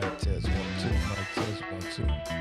Mic test 1 2. Mic test 1 2.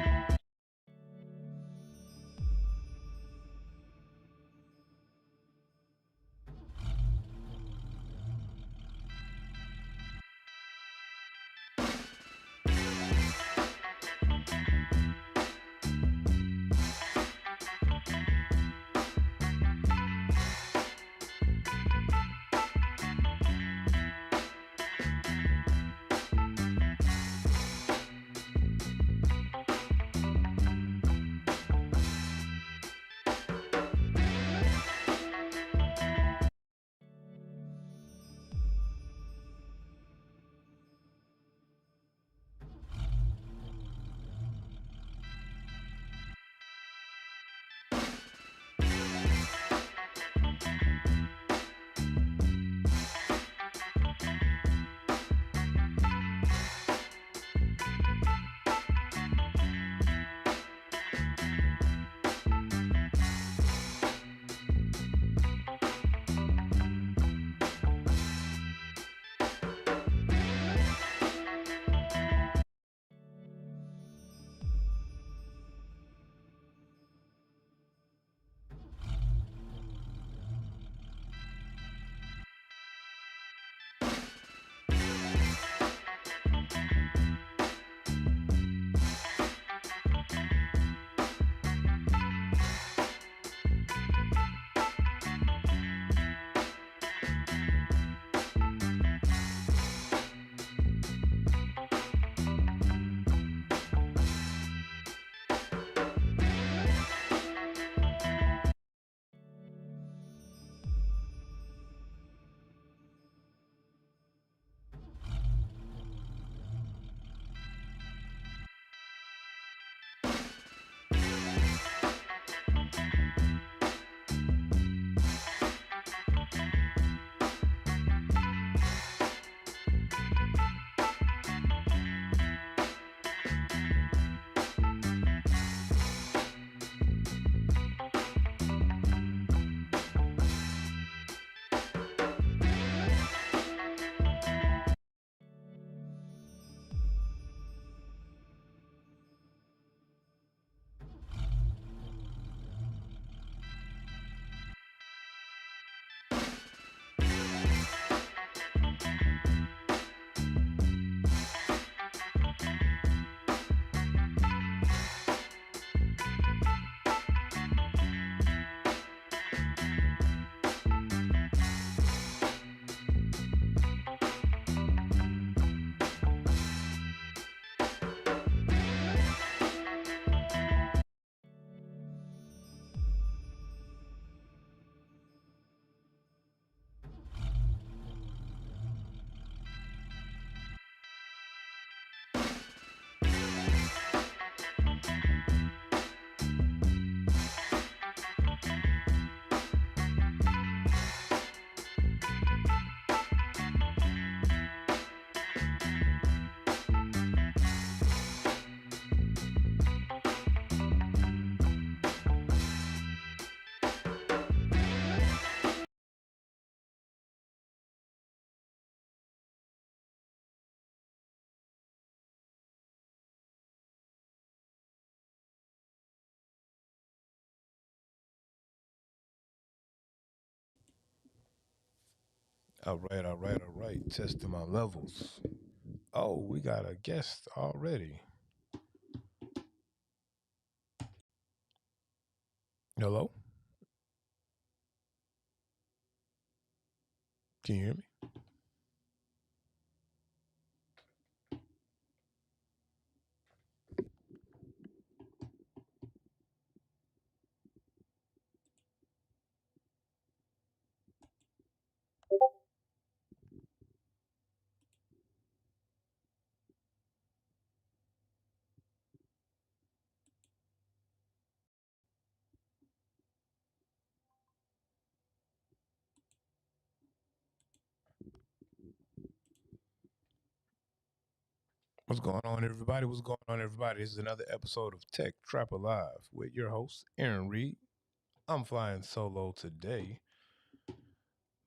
All right, all right, all right. Testing my levels. Oh, we got a guest already. Hello? Can you hear me? What's going on, everybody? What's going on, everybody? This is another episode of Tech Trap Alive with your host, Aaron Reed. I'm flying solo today,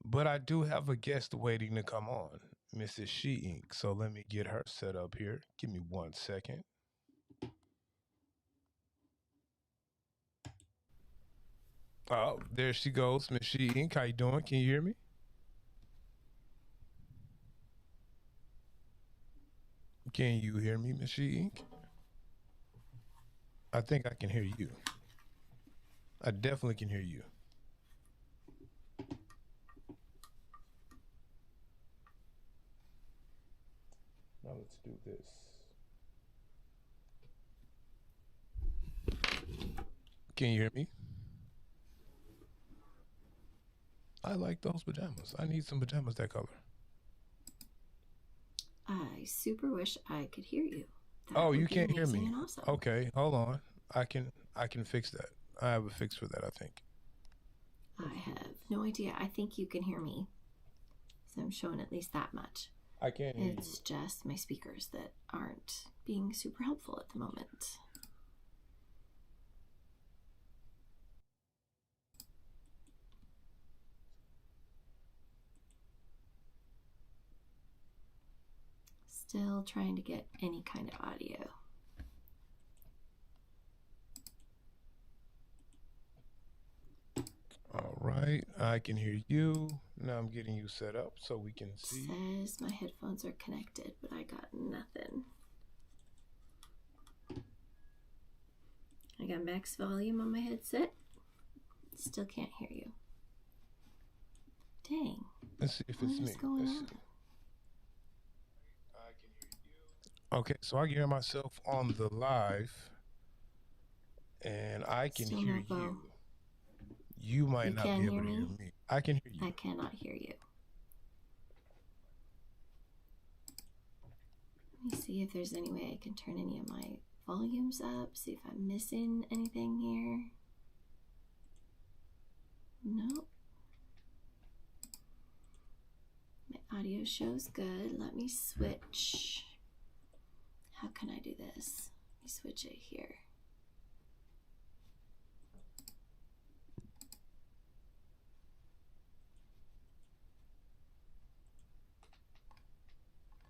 but I do have a guest waiting to come on. Mrs. She Ink. So let me get her set up here. Give me 1 second. Oh, there she goes, Miss She Ink. How you doing? Can you hear me? Can you hear me, Miss She Ink? I think I can hear you. I definitely can hear you. Now let's do this. Can you hear me? I like those pajamas. I need some pajamas that color. I super wish I could hear you. Oh, you can't hear me. Awesome. Okay, hold on. I can fix that. I have a fix for that, I think. I have no idea. I think you can hear me. So I'm showing at least that much. I can't hear It's just my speakers that aren't being super helpful at the moment. Still trying to get any kind of audio. All right, I can hear you. Now I'm getting you set up so we can see. It says my headphones are connected, but I got nothing. I got max volume on my headset. Still can't hear you. Dang. Let's see if it's me. What is going on? I can hear you. Okay, so I can hear myself on the live, and I can hear you. You might not be able to hear me. I can hear you. I cannot hear you. Let me see if there's any way I can turn any of my volumes up, see if I'm missing anything here. Nope. My audio shows good. Let me switch. How can I do this? Let me switch it here.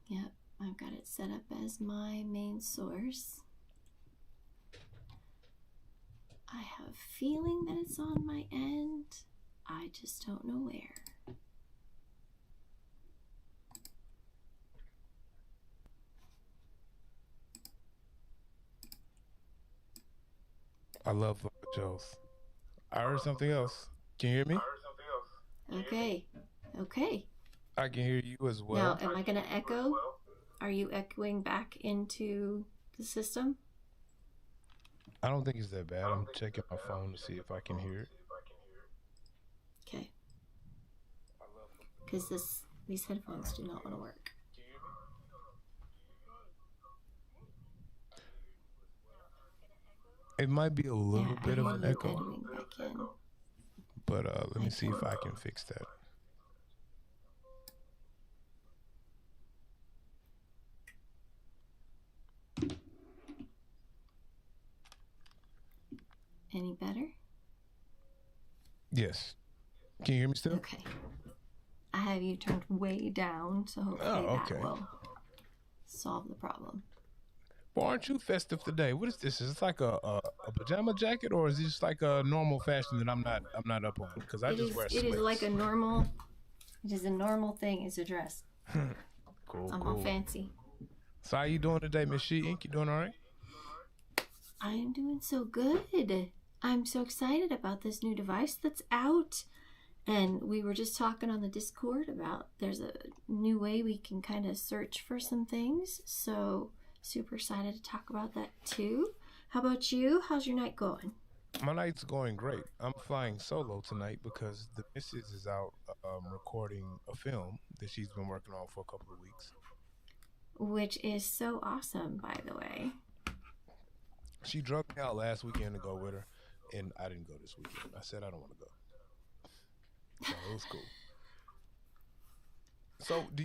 Yep, I've got it set up as my main source. I have a feeling that it's on my end. I just don't know where. I love shows. I heard something else. Can you hear me? Okay. Okay. I can hear you as well. Now, am I going to echo? Are you echoing back into the system? I don't think it's that bad. I'm checking my phone to see if I can hear it. Okay. Because these headphones do not want to work. It might be a little bit of an echo. Back in. But let me see if I can fix that. Any better? Yes. Can you hear me still? Okay. I have you turned way down, so hopefully that will solve the problem. Well, aren't you festive today? What is this? Is it like a pajama jacket, or is it just like a normal fashion that I'm not up on? Because I just wear sweats. It is like a normal. It is a normal thing. It's a dress. Cool. I'm all fancy. So how you doing today, Miss She Ink? You doing all right? I am doing so good. I'm so excited about this new device that's out. And we were just talking on the Discord about there's a new way we can kind of search for some things. So super excited to talk about that too. How about you? How's your night going? My night's going great. I'm flying solo tonight because the missus is out recording a film that she's been working on for a couple of weeks. Which is so awesome, by the way. She drug me out last weekend to go with her, and I didn't go this weekend. I said I don't want to go. So it was cool. So do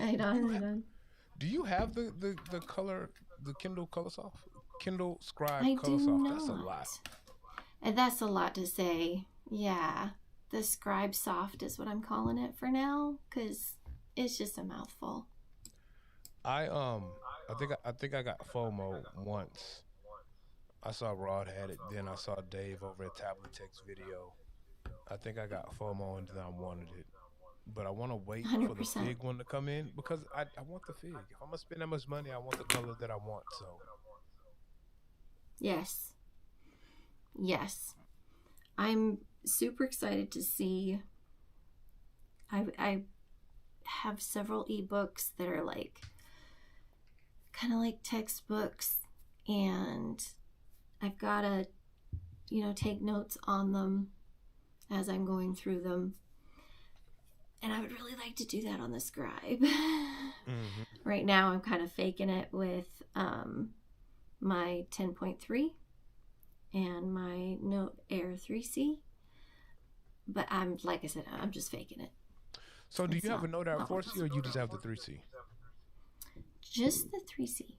you have the color, the Kindle Colorsoft? Kindle Scribe Colorsoft? That's a lot. And that's a lot to say. Yeah. The Scribe Soft is what I'm calling it for now, because it's just a mouthful. I I think I got FOMO once. I saw Rod had it, then I saw Dave over at Tablet Text Video. I think I got FOMO and then I wanted it. But I want to wait for the 100%. fig one to come in because I want the fig. If I'm gonna spend that much money, I want the color that I want. So Yes. Yes. I'm super excited to see. I have several ebooks that are like kind of like textbooks, and I've got to, take notes on them as I'm going through them. And I would really like to do that on the Scribe. hmm Right now, I'm kind of faking it with my 10.3 and my Note Air 3C. But like I said, I'm just faking it. so do It's you have a Note Air not working. 4C or you just have the 3C? Just the 3C.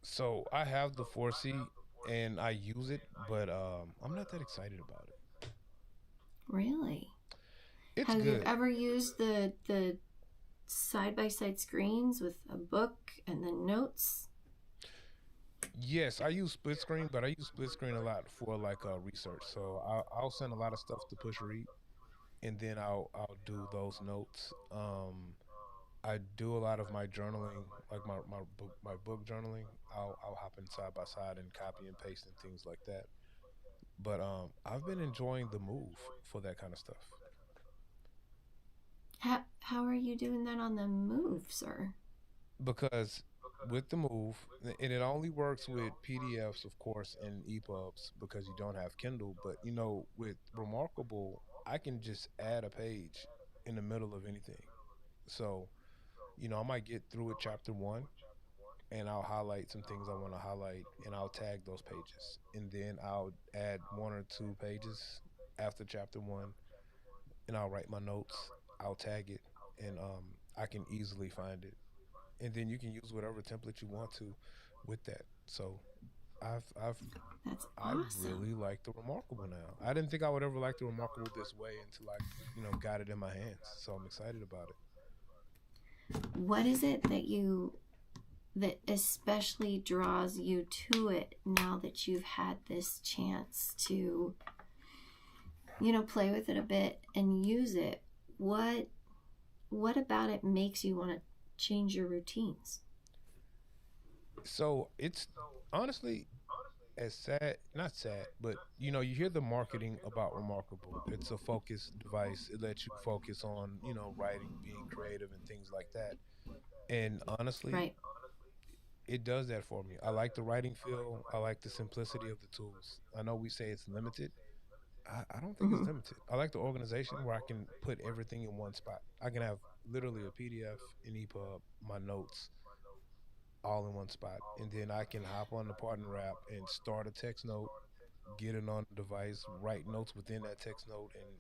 So I have the 4C and I use it, but I'm not that excited about it. Really? It's Have you good. ever used the side by side screens with a book and then notes? Yes, I use split screen, but I use split screen a lot for like research. So I'll send a lot of stuff to push read, and then I'll do those notes. I do a lot of my journaling, like my book journaling. I'll hop in side by side and copy and paste and things like that. But I've been enjoying the move for that kind of stuff How are you doing that on the move, sir? because with the move, and it only works with PDFs, of course, and EPUBs because you don't have Kindle. But with Remarkable, I can just add a page in the middle of anything. So I might get through with chapter one and I'll highlight some things I want to highlight and I'll tag those pages. And then I'll add one or two pages after chapter one and I'll write my notes. I'll tag it and I can easily find it. And then you can use whatever template you want to with that. So I've I've That's I awesome. really like the Remarkable now. I didn't think I would ever like the Remarkable this way until I got it in my hands. So I'm excited about it. What is it that especially draws you to it now that you've had this chance to, play with it a bit and use it? What about it makes you want to change your routines? So it's honestly as sad, not sad, but you hear the marketing about Remarkable. It's a focus device. It lets you focus on, writing, being creative, and things like that. And honestly, Right. it does that for me. I like the writing feel. I like the simplicity of the tools. I know we say it's limited. I don't think it's Mm-hmm. limited. I like the organization where I can put everything in one spot. I can have literally a PDF, an EPUB, my notes, all in one spot. And then I can hop on the partner app and start a text note, get it on the device, write notes within that text note, and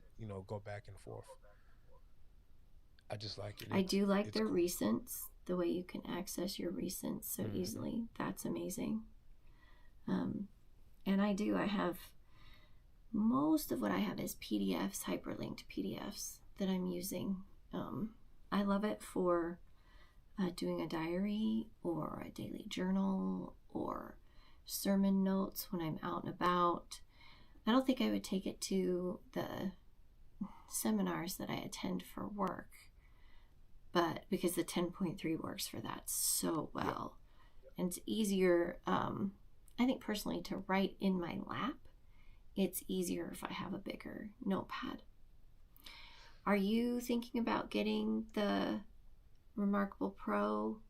go back and forth. I just like it. I It's do like it's their cool. recents, the way you can access your recents so hmm easily. That's amazing. Um, and I have most of what I have is PDFs, hyperlinked PDFs that I'm using. Um, I love it for doing a diary or a daily journal or sermon notes when I'm out and about. I don't think I would take it to the seminars that I attend for work, but because the 10.3 works for that so Yep. well. And it's easier, I think personally, to write in my lap. It's easier if I have a bigger notepad. Are you thinking about getting the Remarkable Pro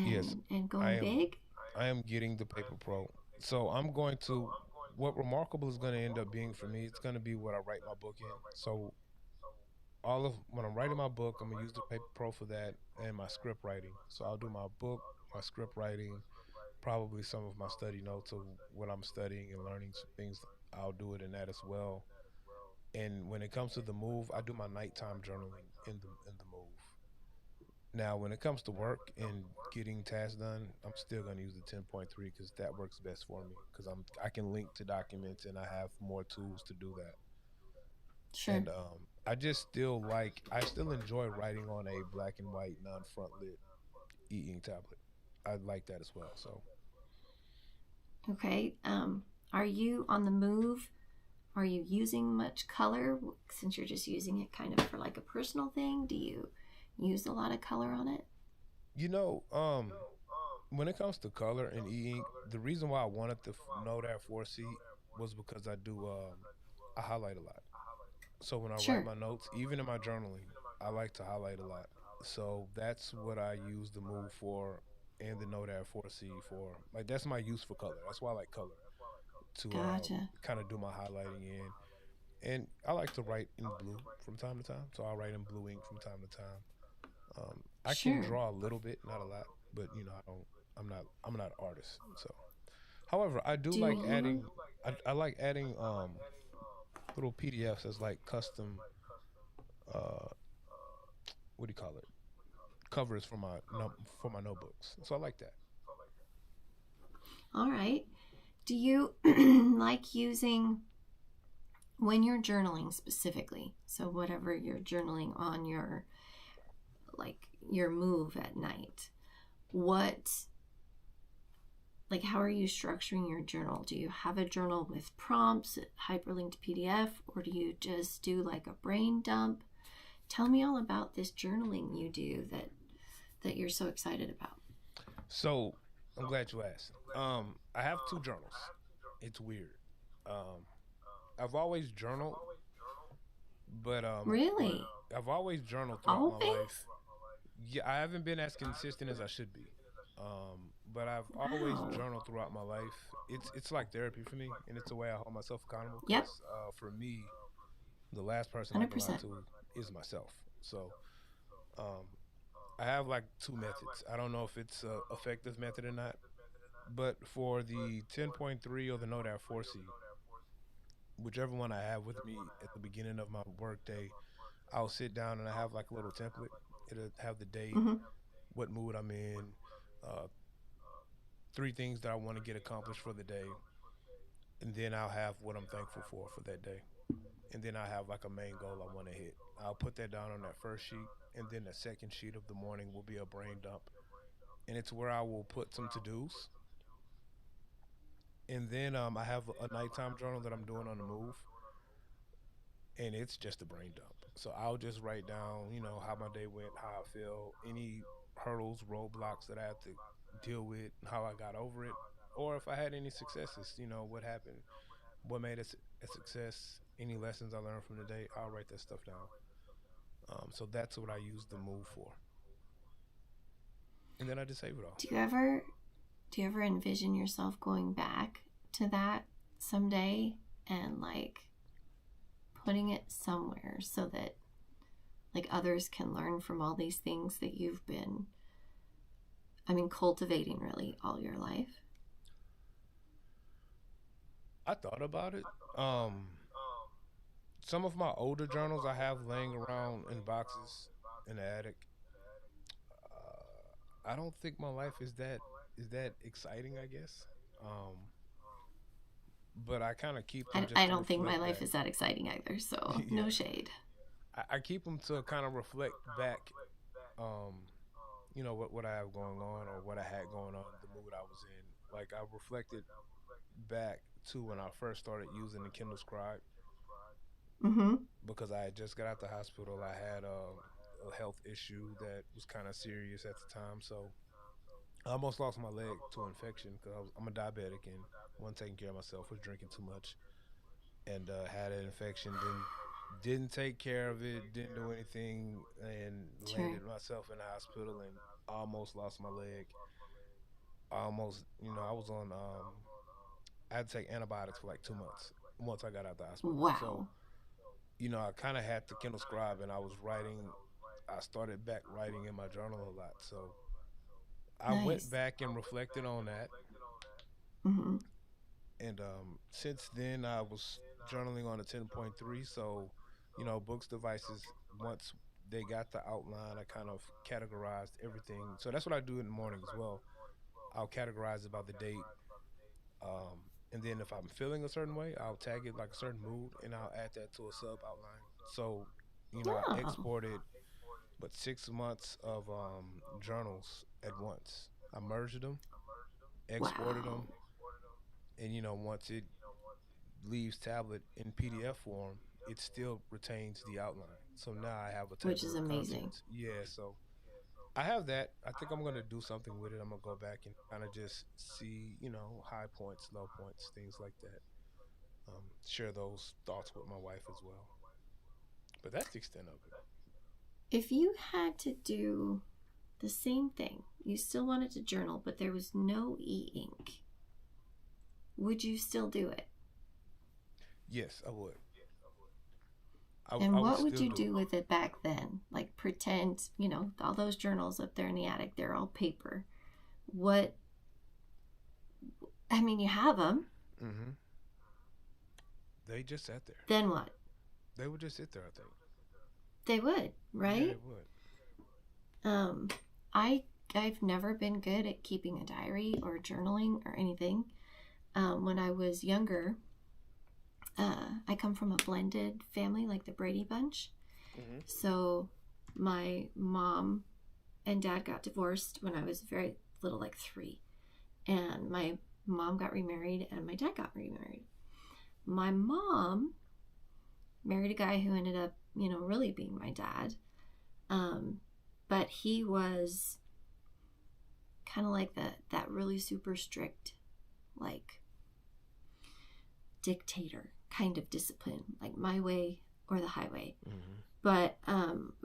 Yes, and I going am. big? I am getting the Paper Pro. So I'm going to. What Remarkable is going to end up being for me, it's going to be what I write my book in. So all of when I'm writing my book, I'm gonna use the Paper Pro for that and my script writing. So I'll do my book, my script writing, probably some of my study notes of what I'm studying and learning some things. I'll do it in that as well. And when it comes to the move, I do my nighttime journaling in the move. Now, when it comes to work and getting tasks done, I'm still gonna use the 10.3 because that works best for me. Because I can link to documents and I have more tools to do that. Sure. And I just still like I still enjoy writing on a black and white non-front lit e-ink tablet. I like that as well. So Okay. Are you on the move? Are you using much color since you're just using it kind of for like a personal thing? Do you use a lot of color on it? you know, when it comes to color and e-ink, the reason why I wanted to know that 4C was because I highlight a lot. So when I write Sure. my notes, even in my journaling, I like to highlight a lot. So that's what I use the move for and the Note Air 4C for. Like that's my use for color. That's why I like color to Gotcha. kind of do my highlighting in. And I like to write in blue from time to time. So I'll write in blue ink from time to time. I can Sure. draw a little bit, not a lot, but I don't. I'm not an artist. So, however, I do Do like you? adding. I like adding little PDFs as like custom. Uh, what do you call it? Covers for my for my notebooks. So I like that. All right. Do you like using when you're journaling specifically? So whatever you're journaling on your like your move at night. What like how are you structuring your journal? Do you have a journal with prompts, hyperlinked PDF, or do you just do like a brain dump? Tell me all about this journaling you do that you're so excited about. So I'm glad you asked. I have two journals. It's weird. Um, I've always journaled, but Really? I've always journaled throughout my life. Always? Yeah, I haven't been as consistent as I should be. But I've always Wow. journaled throughout my life. It's like therapy for me, and it's a way I hold myself accountable. Yep. Because for me, the last person I can lie 100%. to is myself. So um, I have like two methods. I don't know if it's a effective method or not, but for the 10.3 or the Note App 4C, whichever one I have with me at the beginning of my workday, I'll sit down and I have like a little template. It'll have the date, Mm-hmm. what mood I'm in, uh, three things that I want to get accomplished for the day, and then I'll have what I'm thankful for that day, and then I have like a main goal I want to hit. I'll put that down on that first sheet, and then the second sheet of the morning will be a brain dump, and it's where I will put some to dos, and then I have a nighttime journal that I'm doing on the move, and it's just a brain dump. So I'll just write down, how my day went, how I feel, any hurdles, roadblocks that I had to deal with, how I got over it, or if I had any successes, what happened, what made it a success, any lessons I learned from the day. I'll write that stuff down. So that's what I use the move for, and then I just save it all. Do you ever do you ever envision yourself going back to that someday and like putting it somewhere so that like others can learn from all these things that you've been cultivating really all your life? I thought about it. Some of my older journals I have laying around in boxes in the attic. I don't think my life is that exciting. I guess, but I kind of keep them just I to don't think my reflect life back. is that exciting either, so no Yeah, shade. I keep them to kind of reflect back. Um, what I have going on or what I had going on, the mood I was in. Like I reflected back to when I first started using the Kindle Scribe Mm-hmm. because I had just got out the hospital. I had a health issue that was kind of serious at the time, so I almost lost my leg to infection because I'm a diabetic and wasn't taking care of myself, was drinking too much, and had an infection. Didn't take care of it, didn't do anything, and Sure. landed myself in the hospital and almost lost my leg. Almost, I was on. I had to take antibiotics for like 2 months once I got out the hospital. So, Wow. I kind of had to Kindle Scribe, and I was writing. I started back writing in my journal a lot. So I went Nice. back and reflected on that, Mm-hmm. and since then I was journaling on a 10.3. So books devices, once they got the outline, I kind of categorized everything. So that's what I do in the morning as well. I'll categorize about the date, um, and then if I'm feeling a certain way, I'll tag it like a certain mood and I'll add that to a sub outline. So I Oh, exported but 6 months of journals at once. I merged them, exported wow. them, and once it leaves tablet in PDF form, it still retains the outline. So now I have a Which table is of amazing. contents. Yeah, so I have that. I think I'm gonna do something with it. I'm gonna go back and kind of just see, high points, low points, things like that. Share those thoughts with my wife as well. But that's the extent of it. If you had to do the same thing, you still wanted to journal, but there was no e ink, would you still do it? Yes, I would. I And would what would still you do do it. with it back then? Like pretend, all those journals up there in the attic, they're all paper. What, I mean, you have them. Hmm. They just sat there. Then what? They would just sit there. I think. They would, Yeah, they right? would. Um, I I've never been good at keeping a diary or journaling or anything. When I was younger, I come from a blended family, like the Brady Bunch. Hmm. So my mom and dad got divorced when I was very little, like 3, and my mom got remarried and my dad got remarried. My mom married a guy who ended up, really being my dad. Um, but he was kind of like that really super strict, like dictator kind of discipline, like my way or the highway. Hmm. But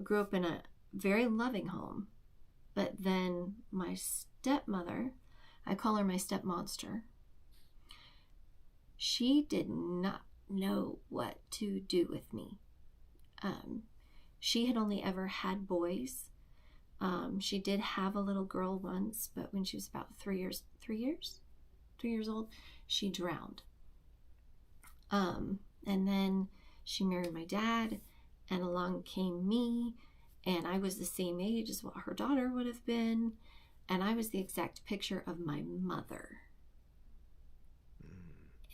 grew up in a very loving home. But then my stepmother, I call her my step monster, she did not know what to do with me. Um, she had only ever had boys. She did have a little girl once, but when she was about 3 years old, she drowned. And then she married my dad, and along came me, and I was the same age as what her daughter would have been, and I was the exact picture of my mother.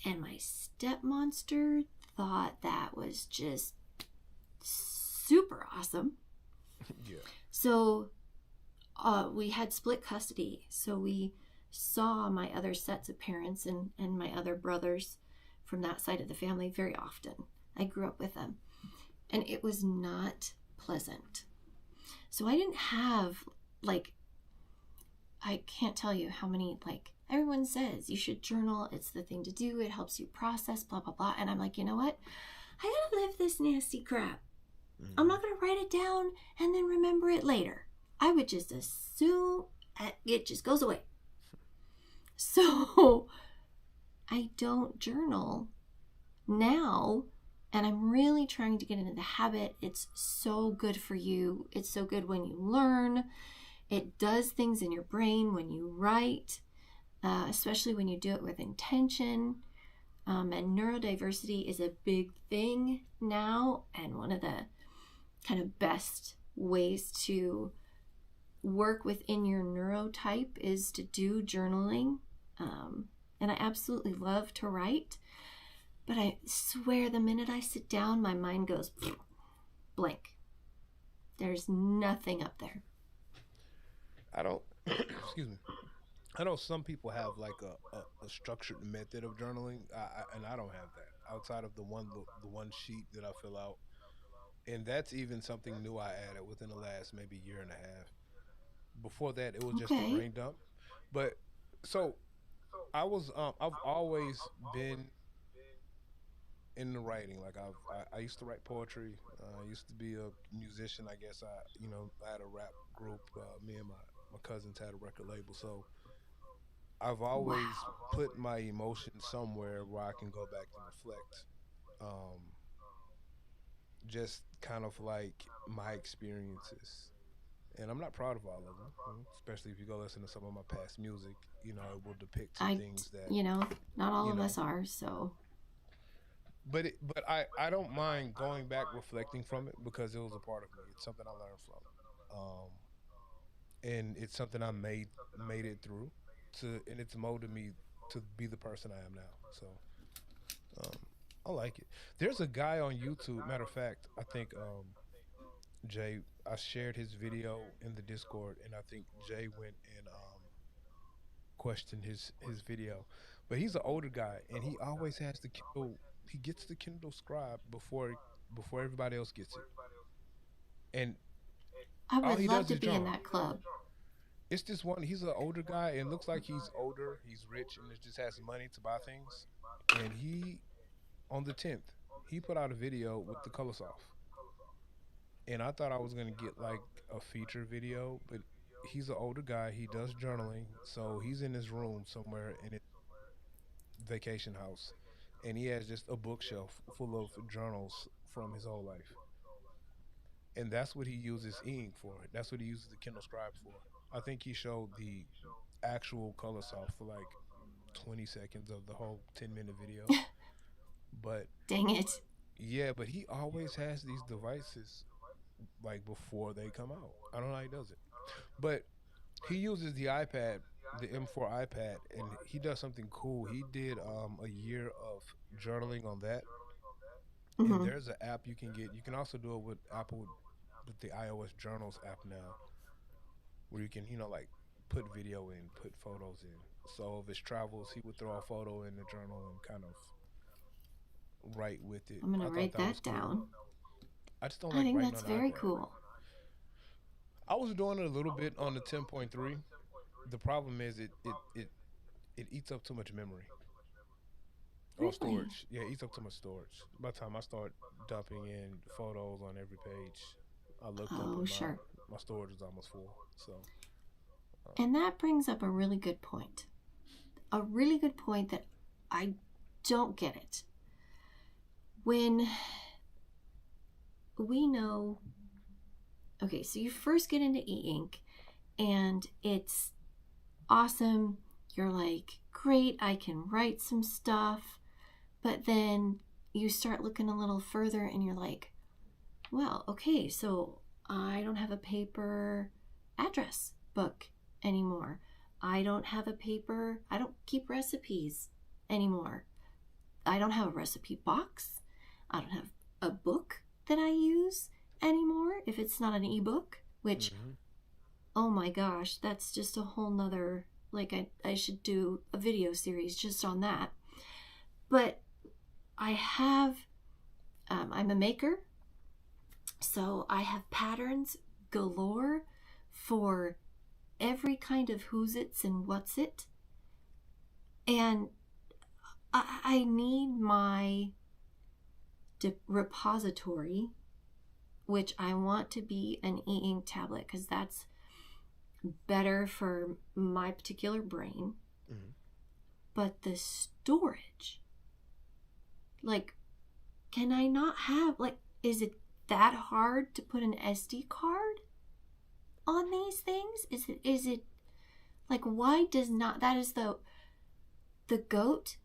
And my step monster thought that was just super awesome. Yeah. So we had split custody. So we saw my other sets of parents and my other brothers from that side of the family very often. I grew up with them. And it was not pleasant. So I didn't have, like, I can't tell you how many, like, everyone says you should journal. It's the thing to do. It helps you process, blah, blah, blah. And I'm like, you know what? I gotta live this nasty crap. I'm Hmm. not gonna write it down and then remember it later. I would just assume it just goes away. So I don't journal now, and I'm really trying to get into the habit. It's so good for you. It's so good when you learn. It does things in your brain when you write, especially when you do it with intention. And neurodiversity is a big thing now, and one of the kind of best ways to work within your neurotype is to do journaling. And I absolutely love to write, but I swear the minute I sit down, my mind goes blank. There's nothing up there. I don't. Excuse me. I know some people have like a structured method of journaling, and I don't have that. Outside of the one sheet that I fill out, and that's even something new I added within the last maybe year and a half. Before that, it was just a Okay. brain dump. But so I've always been in the writing. Like I used to write poetry. I used to be a musician. I guess I had a rap group. Me and my cousins had a record label. So I've always Wow. put my emotions somewhere where I can go back and reflect. Um, just kind of like my experiences. And I'm not proud of all of them, especially if you go listen to some of my past music. It will depict some I, things that, you know, not all you of know, us are, so. but I don't mind going back reflecting from it because it was a part of me. It's something I learned from, and it's something I made it through and it's molded me to be the person I am now. So um, I like it. There's a guy on YouTube. Matter of fact, I think. Jay, I shared his video in the Discord, and I think Jay went and questioned his video. But he's an older guy, and he always has the Kindle. He gets the Kindle Scribe before everybody else gets it, and I all would he love does to is be in journal. that club. It's this one. He's an older guy, and looks like he's older. He's rich, and it just has money to buy things. And he on the 10th, he put out a video with the Colorsoft, and I thought I was gonna get like a feature video, but he's an older guy. He does journaling, so he's in his room somewhere in his vacation house, and he has just a bookshelf full of journals from his whole life, and that's what he uses ink for. That's what he uses the Kindle Scribe for. I think he showed the actual Colorsoft for like 20 seconds of the whole 10-minute video, but Dang it. yeah, but he always has these devices like before they come out. I don't know how he does it. But he uses the iPad, the M4 iPad, and he does something cool. He did a year of journaling on that, and Hmm. there's an app you can get. You can also do it with Apple, with the iOS Journals app now, where you can like put video in, put photos in. So if his travels, he would throw a photo in the journal and kind of write with it. I'm going to I thought write that was that cool. down. I just don't I like think writing on that's the very iPad. cool. I was doing it a little bit on the 10.3. The problem is it eats up too much memory or Really? storage. Yeah, it eats up too much storage. By the time I start dumping in photos on every page, I looked up Oh, and sure. my storage is almost full. So um, And that brings up a really good point. A really good point that I don't get it. When we know, okay, so you first get into e ink and it's awesome. You're like, great, I can write some stuff. But then you start looking a little further and you're like, well, okay, so I don't have a paper address book anymore. I don't keep recipes anymore. I don't have a recipe box. I don't have a book that I use anymore if it's not an ebook, which, mhm. oh my gosh, that's just a whole nother, like, I should do a video series just on that. But I have, I'm a maker, so I have patterns galore for every kind of who's it's and what's it. And I need my repository, which I want to be an e ink tablet because that's better for my particular brain. Mhm. But the storage, like, can I not have, like, is it that hard to put an SD card on these things? Is it like, why does not, that is the goat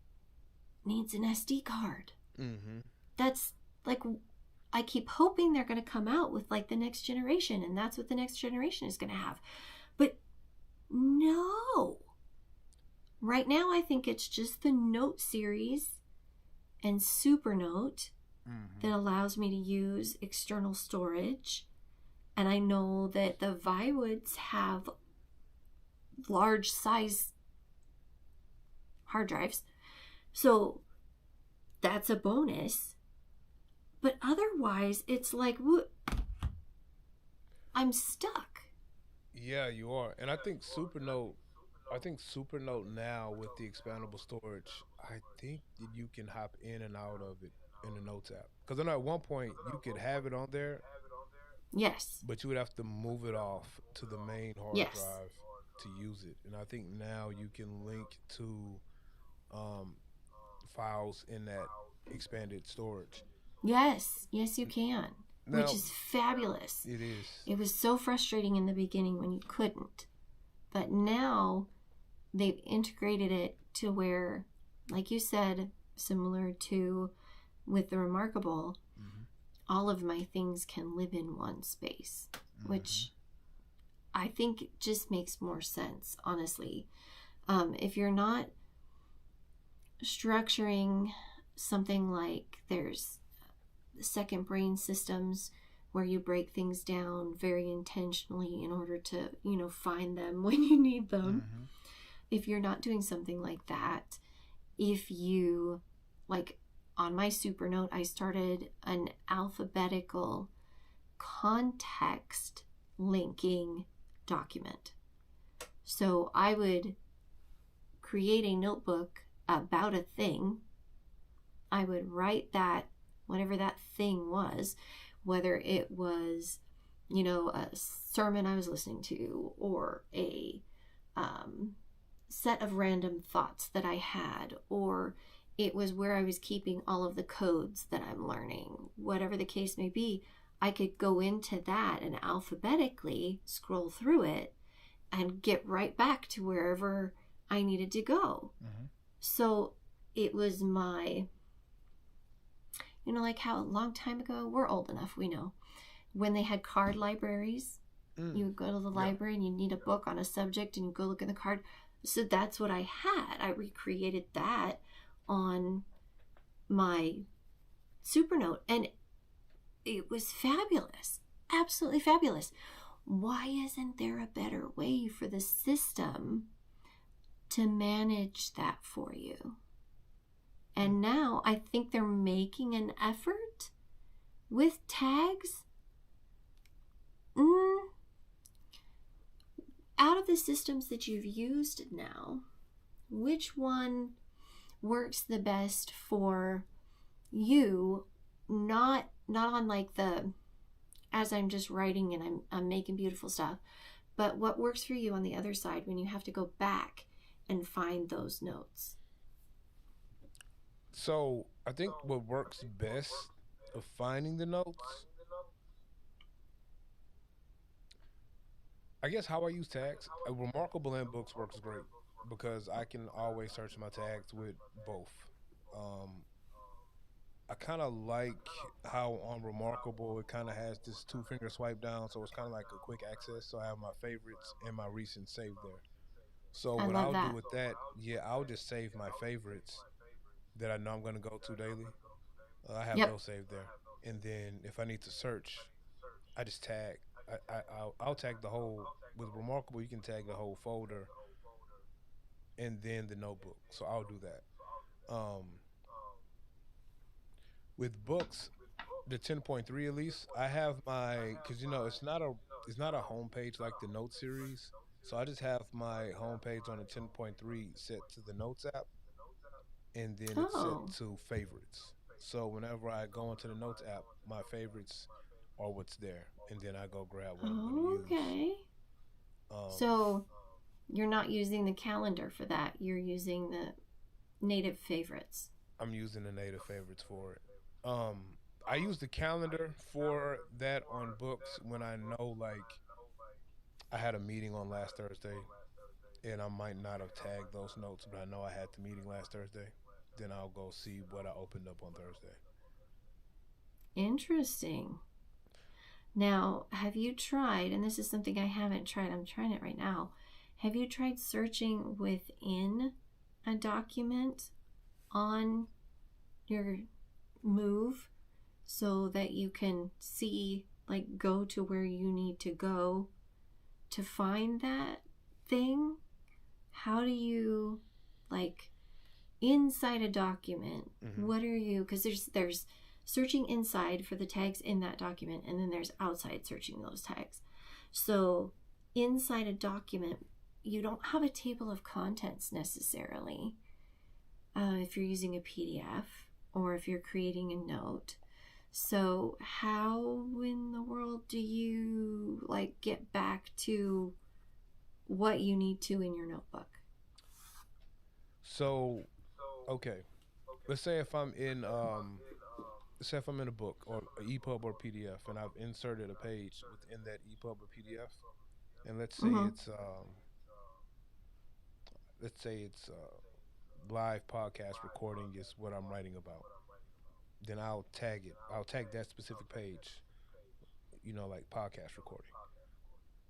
needs an SD card. Mhm. That's like, I keep hoping they're going to come out with like the next generation and that's what the next generation is going to have. But no. Right now I think it's just the Note series and Supernote that Mhm. allows me to use external storage. And I know that the Vywoods have large size hard drives. So that's a bonus. But otherwise, it's like, I'm stuck. Yeah, you are. And I think Supernote now with the expandable storage, I think that you can hop in and out of it in the Notes app. Because I know at one point you could have it on there, Yes. but you would have to move it off to the main hard Yes. drive to use it. And I think now you can link to um, files in that expanded storage. Yes. Yes, you can, which Now is fabulous. it is. It was so frustrating in the beginning when you couldn't. But now they've integrated it to where, like you said, similar to with the Remarkable, Mm-hmm. all of my things can live in one space, Mm-hmm. which I think just makes more sense, honestly. If you're not structuring something like there's second brain systems where you break things down very intentionally in order to, find them when you need them. Hmm. If you're not doing something like that, if you, like, on my super note, I started an alphabetical context linking document. So I would create a notebook about a thing. I would write that, whatever that thing was, whether it was, a sermon I was listening to, or a um, set of random thoughts that I had, or it was where I was keeping all of the codes that I'm learning, whatever the case may be. I could go into that and alphabetically scroll through it and get right back to wherever I needed to go. Hmm. So it was my, like how a long time ago, we're old enough, we know, when they had card libraries, Mm. you would go to the Yep. library and you need a book on a subject and you go look in the card. So that's what I had. I recreated that on my Supernote, and it was fabulous. Absolutely fabulous. Why isn't there a better way for the system to manage that for you? Mm. And now I think they're making an effort with tags. Mm, Out of the systems that you've used now, which one works the best for you? Not on like the, as I'm just writing and I'm making beautiful stuff, but what works for you on the other side when you have to go back and find those notes? So I think what works best of finding the notes, I guess how I use tags. A remarkable in books works great because I can always search my tags with both. Um, I kind of like how on Remarkable it kind of has this two finger swipe down, so it's kind of like a quick access. So I have my favorites and my recent saved there. So I what love I'll do that. with that, yeah, I'll just save my favorites that I know I'm going to go to daily. I have Yep. those saved there, and then if I need to search, I just tag. I'll tag the whole. With Remarkable, you can tag the whole folder and then the notebook. So I'll do that. With books, the 10.3 at least, I have my because it's not a homepage like the note series. So I just have my homepage on the 10.3 set to the notes app, and then it's set Oh. to favorites. So whenever I go into the notes app, my favorites are what's there, and then I go grab what I'm going to use. Okay. Um, So you're not using the calendar for that. You're using the native favorites. I'm using the native favorites for it. Um, I use the calendar for that on books when I know like I had a meeting on last Thursday and I might not have tagged those notes, but I know I had the meeting last Thursday. Then I'll go see what I opened up on Thursday. Interesting. Now, have you tried, and this is something I haven't tried, I'm trying it right now. Have you tried searching within a document on your move so that you can see, like, go to where you need to go to find that thing? How do you, like, inside a document, Hmm. what are you, because there's searching inside for the tags in that document, and then there's outside searching those tags. So inside a document, you don't have a table of contents necessarily, if you're using a PDF or if you're creating a note. So how in the world do you, like, get back to what you need to in your notebook? So okay, let's say if I'm in let's say if I'm in a book or an EPUB or PDF and I've inserted a page within that EPUB or PDF, and Mm-hmm. let's say it's live podcast recording is what I'm writing about. Then I'll tag it. I'll tag that specific page, like podcast recording.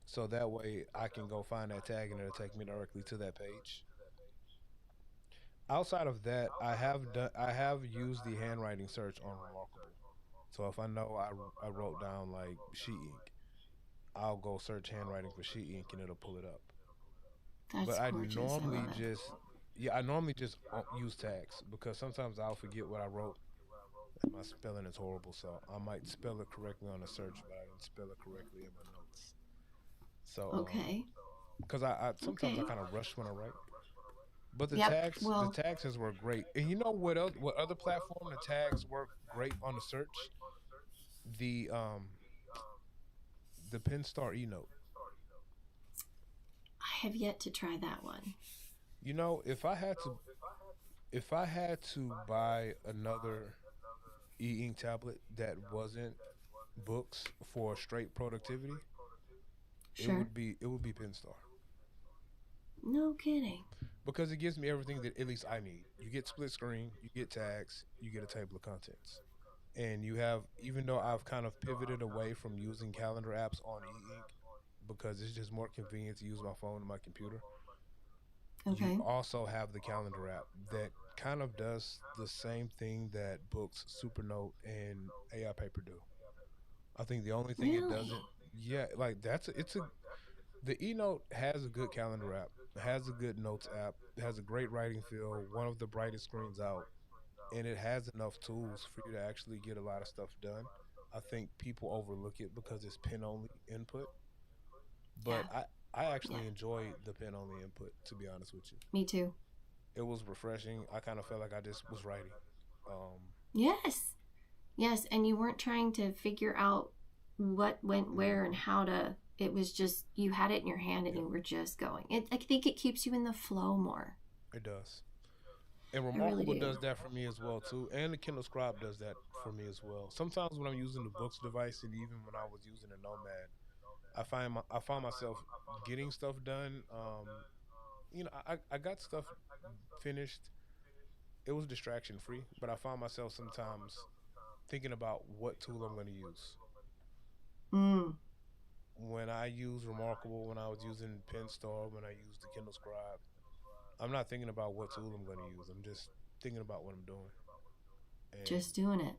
So that way I can go find that tag and it'll take me directly to that page. Outside of that, I have used the handwriting search on Remarkable So if I know I wrote down like sheet ink, I'll go search handwriting for sheet ink and it'll pull it up. But That's I gorgeous. I normally love it. just, yeah, I normally just use tags because sometimes I'll forget what I wrote and my spelling is horrible. So I might spell it correctly on the search, but I didn't spell it correctly in my notes. So Okay. because I sometimes I Okay. kind of rush when I write. But Yep. the Well, tags has worked great. And you know what else? What other platform the tags work great on the search? The Pinstar eNote. I have yet to try that one. You know, if I had to buy another e-ink tablet that wasn't books for straight productivity, Sure. it would be Pinstar No kidding. because it gives me everything that at least I need. You get split screen, you get tags, you get a table of contents. And you have, even though I've kind of pivoted away from using calendar apps on e-ink because it's just more convenient to use my phone and my computer, you Okay. also have the calendar app that kind of does the same thing that books, Supernote, and AI Paper do. I think the only thing it Really? doesn't, yeah, like it's a the eNote has a good calendar app, it has a good notes app, it has a great writing feel, one of the brightest screens out, and it has enough tools for you to actually get a lot of stuff done. I think people overlook it because it's pen only input, but Yeah. I Yeah. actually enjoy the pen only input. To be honest with you, Me too. it was refreshing. I kind of felt like I just was writing. Um, Yes. Yes. And you weren't trying to figure out what went mhm, where and how to. It was just you had it in your hand and yeah, you were just going. I think it keeps you in the flow more. it does. And I really Remarkable do. does that for me as well too, and the Kindle Scribe does that for me as well. Sometimes when I'm using the books device, and even when I was using a Nomad, I find myself getting stuff done. You know, I got stuff finished. It was distraction free, but I found myself sometimes thinking about what tool I'm going to use. Mm. When I use Remarkable, when I was using PenStar, when I used the Kindle Scribe, I'm not thinking about what tool I'm going to use. I'm just thinking about what I'm doing. And, Just doing it.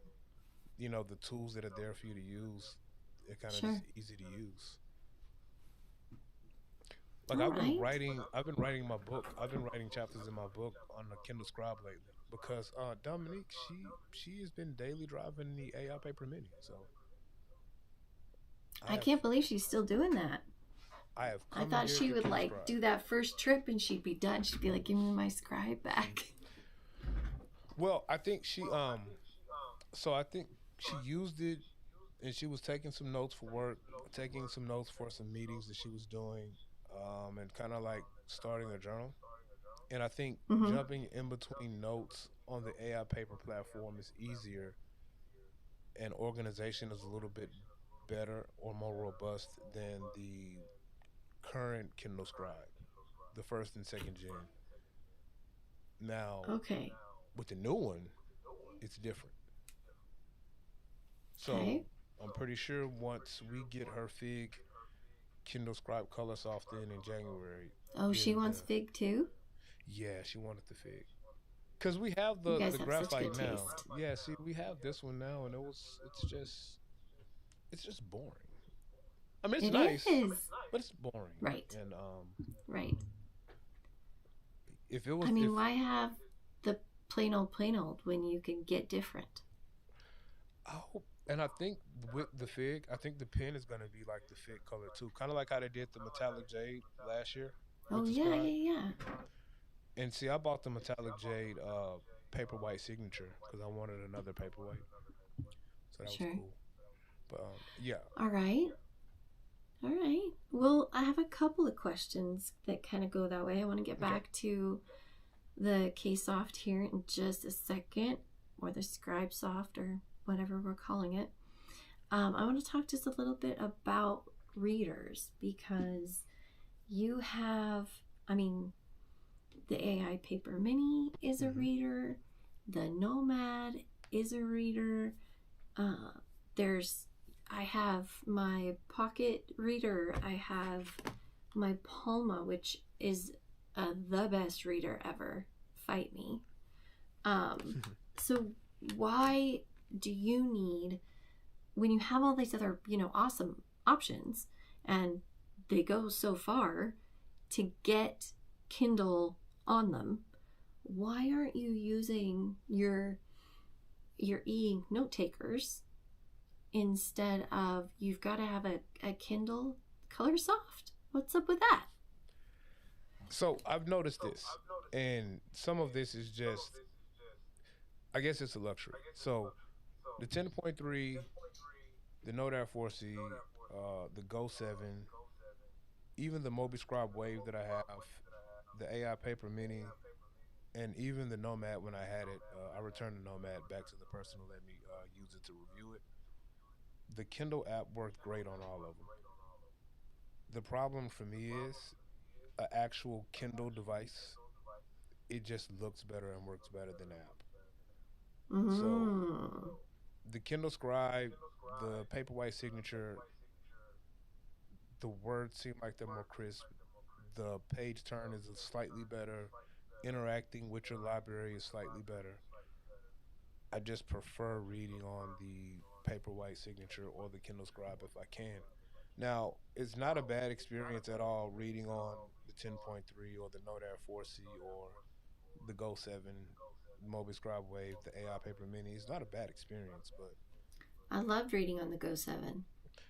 you know, the tools that are there for you to use, they're kind of just Sure. easy to use. Like All right. I've been writing my book. I've been writing chapters in my book on the Kindle Scribe lately because Dominique, she has been daily driving the AI Paper Mini. So I I have can't believe she's still doing that. I have I thought commandeered she the would Kindle like Scribe. do that first trip and she'd be done. She'd be like, "Give me my scribe back." Well, I think so I think she used it and she was taking some notes for work, taking some notes for some meetings that she was doing, and kind of like starting a journal. And I think Mm-hmm. jumping in between notes on the AI paper platform is easier, and organization is a little bit better or more robust than the current Kindle Scribe, the first and second gen. Now, Okay. with the new one, it's different. Okay. So I'm pretty sure once we get her Fig Kindle Scribe Colorsoft in January, Oh, she then wants the fig too? yeah, she wanted the Fig because we have You guys the have such graphite good now. taste. Yeah, see, we have this one now, and it's just boring. I mean, it's It nice, is. but it's boring. Right. And Right. if it I was if mean, why have the plain old when you can get different? I hope, and I think with the Fig, I think the pen is gonna be like the Fig color too, kind of like how they did the metallic jade last year with Oh, the yeah, Scribe. yeah, yeah. And see, I bought the metallic jade paper white signature because I wanted another paper white, so that was Sure. cool. But yeah, All right. All right. Well, I have a couple of questions that kind of go that way. I want to get okay, back to the K-Soft here in just a second, or the Scribe Soft, or whatever we're calling it. I want to talk just a little bit about readers because you have, I mean, the AI Paper Mini is a hmm reader, the Nomad is a reader. Uh, there's, I have my Pocket Reader, I have my Palma, which is the best reader ever. Fight me. Um, so why do you need when you have all these other, awesome options, and they go so far to get Kindle on them, why aren't you using your e-ink note takers instead of you've got to have a Kindle Colorsoft? What's up with that? So I've noticed this, and some of this is just, I guess it's a luxury. So the 10.3, the Note Air 4C, the Go 7, even the Mobi Scribe Wave that I have, the AI Paper Mini, and even the Nomad when I had it, I returned the Nomad back to the person who let me use it to review it. The Kindle app worked great on all of them. The problem for me is an actual Kindle device. It just looks better and works better than the app. So Mm. the Kindle Scribe, the Paperwhite signature, the words seem like they're more crisp. The page turn is slightly better. Interacting with your library is slightly better. I just prefer reading on the Paperwhite signature or the Kindle Scribe if I can. Now, it's not a bad experience at all reading on the 10.3 or the Note Air 4C or the Go 7, Mobi Scribe Wave, the AI Paper Mini. It's not a bad experience, but I loved reading on the Go 7.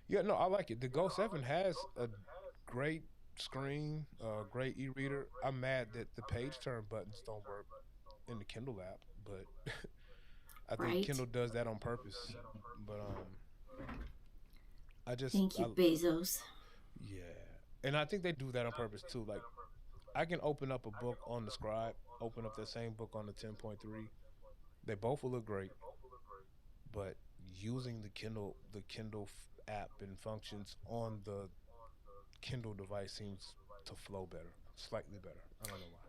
yeah, no, I like it. The Go 7 has a great screen, great e-reader. I'm mad that the page turn buttons don't work in the Kindle app, but I think Right? Kindle does that on purpose. But Thank you, I Bezos. yeah, and I think they do that on purpose too. Like I can open up a book on the Scribe, open up that same book on the 10.3. They both will look great, but using the Kindle app and functions on the Kindle device seems to flow better, slightly better. I don't know why.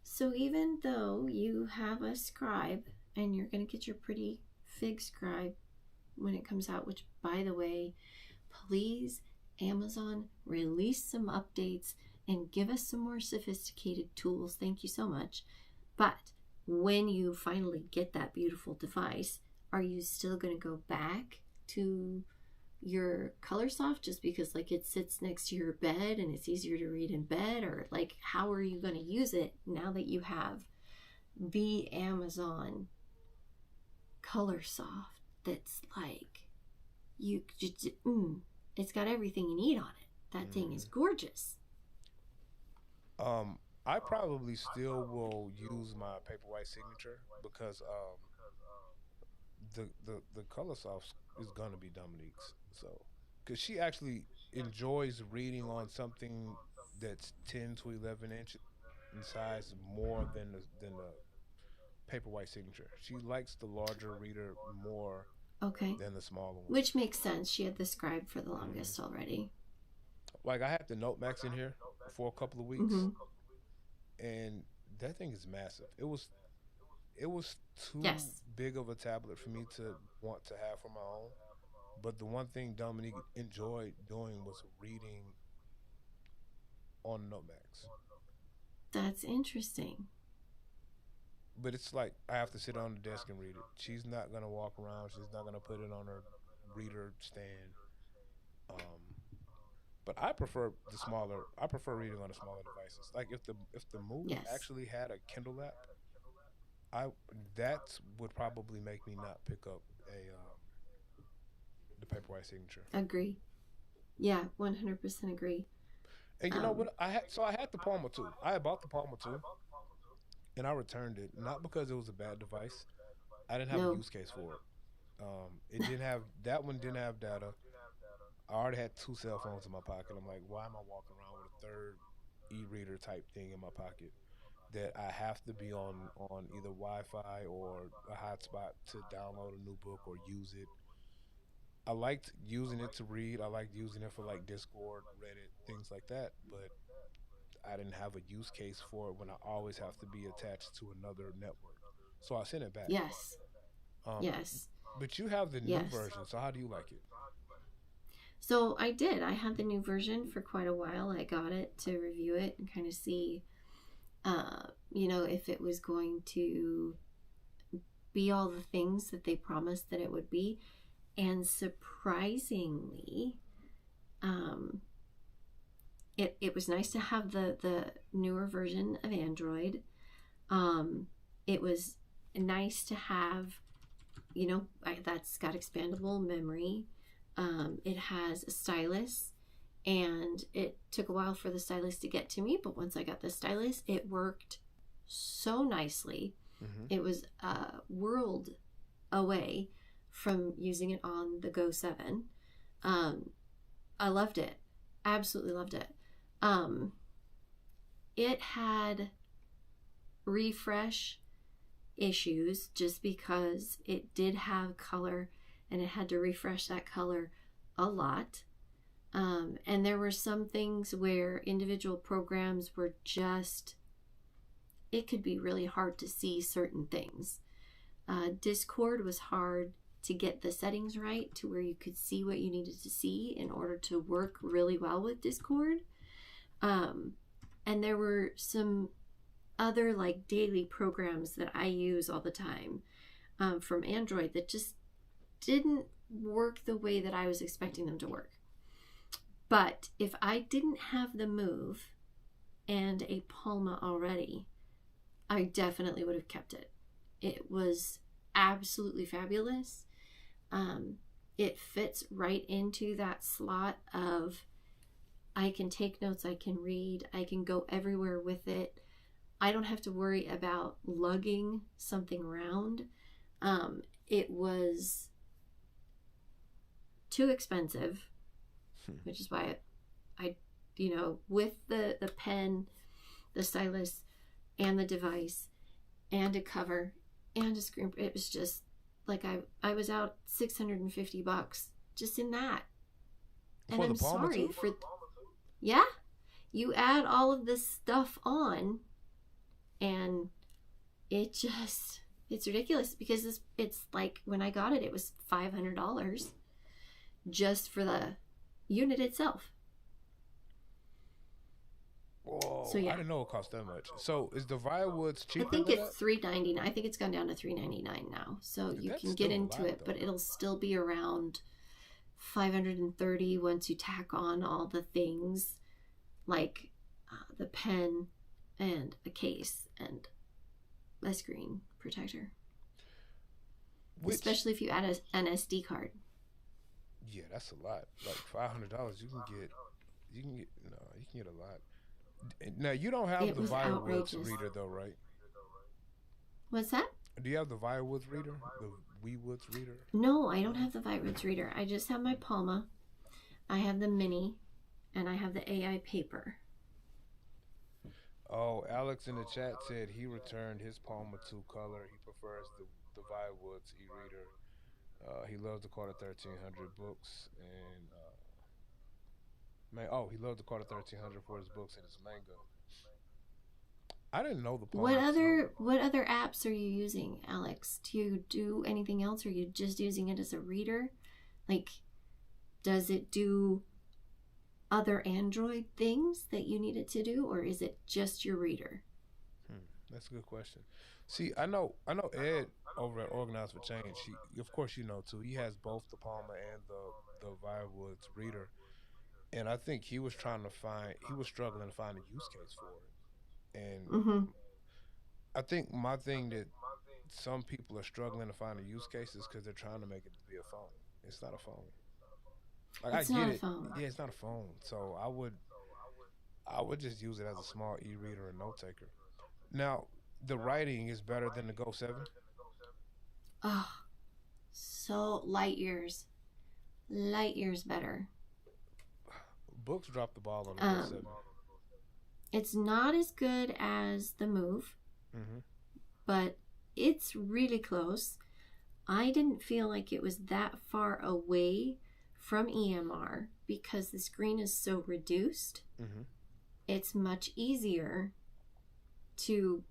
So even though you have a Scribe and you're going to get your pretty Fig Scribe when it comes out, which, by the way, please, Amazon, release some updates and give us some more sophisticated tools. Thank you so much. But when you finally get that beautiful device, are you still going to go back to your Colorsoft just because like it sits next to your bed and it's easier to read in bed, or like how are you going to use it now that you have the Amazon Colorsoft that's like you just it's got everything you need on it. That thing is Hmm. gorgeous. I probably still will use my Paperwhite signature because the color soft is gonna be Dominique's. So, because she actually enjoys reading on something that's 10 to 11 inches in size more than the Paperwhite signature. She likes the larger reader more Okay. than the smaller one. Which makes sense. She had the Scribe for the Hmm. longest already. Like I had the Note Max in here for a couple of weeks, Mm-hmm. and that thing is massive. It was too Yes. big of a tablet for me to want to have for my own. But the one thing Dominique enjoyed doing was reading on Note Max. That's interesting. But it's like I have to sit on the desk and read it. She's not gonna walk around. She's not gonna put it on her reader stand. Um, but I prefer the smaller. I prefer reading on the smaller devices. Like if the Move Yes. actually had a Kindle app, I that would probably make me not pick up a the Paperwhite signature. Agree. Yeah, 100% agree. And you know Um, what? I had the Palmer 2. I had bought the Palmer 2 and I returned it not because it was a bad device. I didn't have a no. use case for it. It didn't have that one didn't have data. I already had two cell phones in my pocket. I'm like, why am I walking around with a third e-reader type thing in my pocket that I have to be on either Wi-Fi or a hotspot to download a new book or use it. I liked using it to read. I liked using it for like Discord, Reddit, things like that, but I didn't have a use case for it when I always have to be attached to another network. So I sent it back. Yes. Um, Yes. but you have the new Yes. version, so how do you like it? So I did. I had the new version for quite a while. I got it to review it and kind of see, if it was going to be all the things that they promised that it would be. And surprisingly, um, it was nice to have the newer version of Android. It was nice to have, that's got expandable memory. It has a stylus, and it took a while for the stylus to get to me, but once I got the stylus, it worked so nicely. Mm-hmm. It was a world away from using it on the Go 7. I loved it. Absolutely loved it. It had refresh issues just because it did have color and it had to refresh that color a lot. And there were some things where individual programs were just, it could be really hard to see certain things. Discord was hard to get the settings right to where you could see what you needed to see in order to work really well with Discord. And there were some other like daily programs that I use all the time from Android that just didn't work the way that I was expecting them to work. But if I didn't have the Move and a Palma already, I definitely would have kept it. It was absolutely fabulous. It fits right into that slot of I can take notes, I can read, I can go everywhere with it. I don't have to worry about lugging something around. It was too expensive, which is why I with the pen, the stylus, and the device, and a cover, and a screen, it was just like I was out $650 just in that. And For I'm the Palmer sorry too? for, yeah, you add all of this stuff on, and it's ridiculous because it's like when I got it, it was $500 just for the unit itself. Whoa, So I yeah, didn't know it cost that much. So is the Firewoods I cheaper think than that? it's $3.99. I think it's gone down to $3.99 now. So you That's can get still a into lot it, but though. it'll still be around $530 once you tack on all the things like the pen and a case and a screen protector. Which, Especially if you add an SD card. yeah, that's a lot. Like $500, you can get no, you can get a lot. Now you don't have It the was Firewoods outrageous. reader though, right? What's that? Do you have the Firewoods reader? The WeWoods reader? No, I don't No. have the Vibrance reader. I just have my Palma. I have the Mini, and I have the AI paper. Oh, Alex in the chat said he returned his Palma 2 color. He prefers the Firewoods e-reader. He loves the Carter 1300 books and man, oh, he loves the Carter 1300 for his books and his manga. I didn't know the What Palma 2. other apps are you using, Alex? Do you do anything else, or are you just using it as a reader? Like, does it do other Android things that you need it to do, or is it just your reader? That's a good question. See, I know Ed over at Organize for Change. He, of course, you know too. He has both the Palma and the Firewoods reader, and I think he was struggling to find a use case for it. And Mm-hmm. I think my thing that some people are struggling to find a use case is because they're trying to make it to be a phone. It's not a phone. Like I It's get not a it. phone. Yeah, it's not a phone. So I would just use it as a small e-reader and note taker. Now, the writing is better than the Go 7. Oh, so light years better. Books dropped the ball on the Go Um, 7. it's not as good as the Move, Mm-hmm. but it's really close. I didn't feel like it was that far away from EMR because the screen is so reduced. Mm-hmm. It's much easier to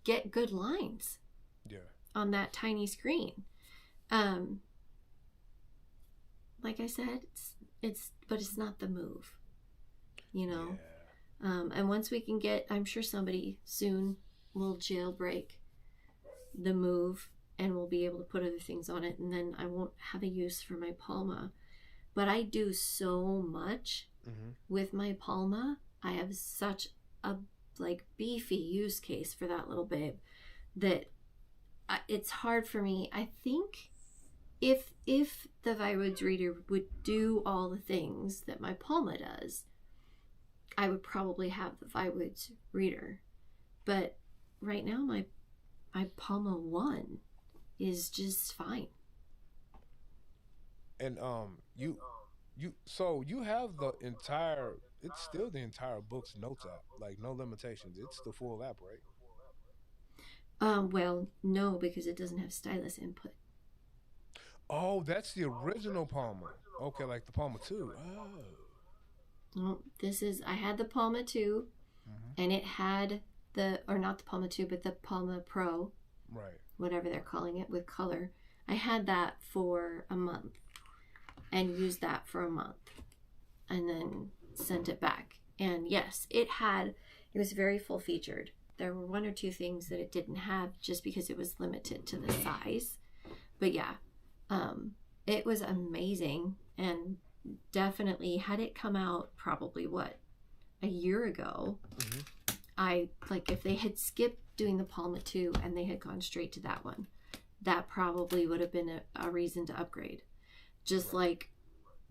get good lines Yeah. on that tiny screen. Um, like I said, but it's not the Move, you know. Yeah. And once we can get, I'm sure somebody soon will jailbreak the Move and will be able to put other things on it, and then I won't have a use for my Palma. But I do so much Mm-hmm. with my Palma. I have such a like beefy use case for that little babe that it's hard for me. I think if the Viboods reader would do all the things that my Palma does, I would probably have the Viboods reader. But right now, my Palma 1 is just fine. And so you have the entire. It's still the entire book's notes app, like no limitations. It's the full app, right? Well, no, because it doesn't have stylus input. Oh, that's the original Palma. Okay, like the Palma 2. Oh. Well, this is I had the Palma 2, Hmm. and it had or not the Palma 2, but the Palma Pro, Right. whatever they're calling it, with color. I had that for a month and used that for a month and then sent it back. And yes, it was very full featured. There were one or two things that it didn't have just because it was limited to the size. But yeah, it was amazing, and definitely had it come out probably a year ago, Hmm. I like if they had skipped doing the Palma 2 and they had gone straight to that one, that probably would have been a reason to upgrade. Just Right. like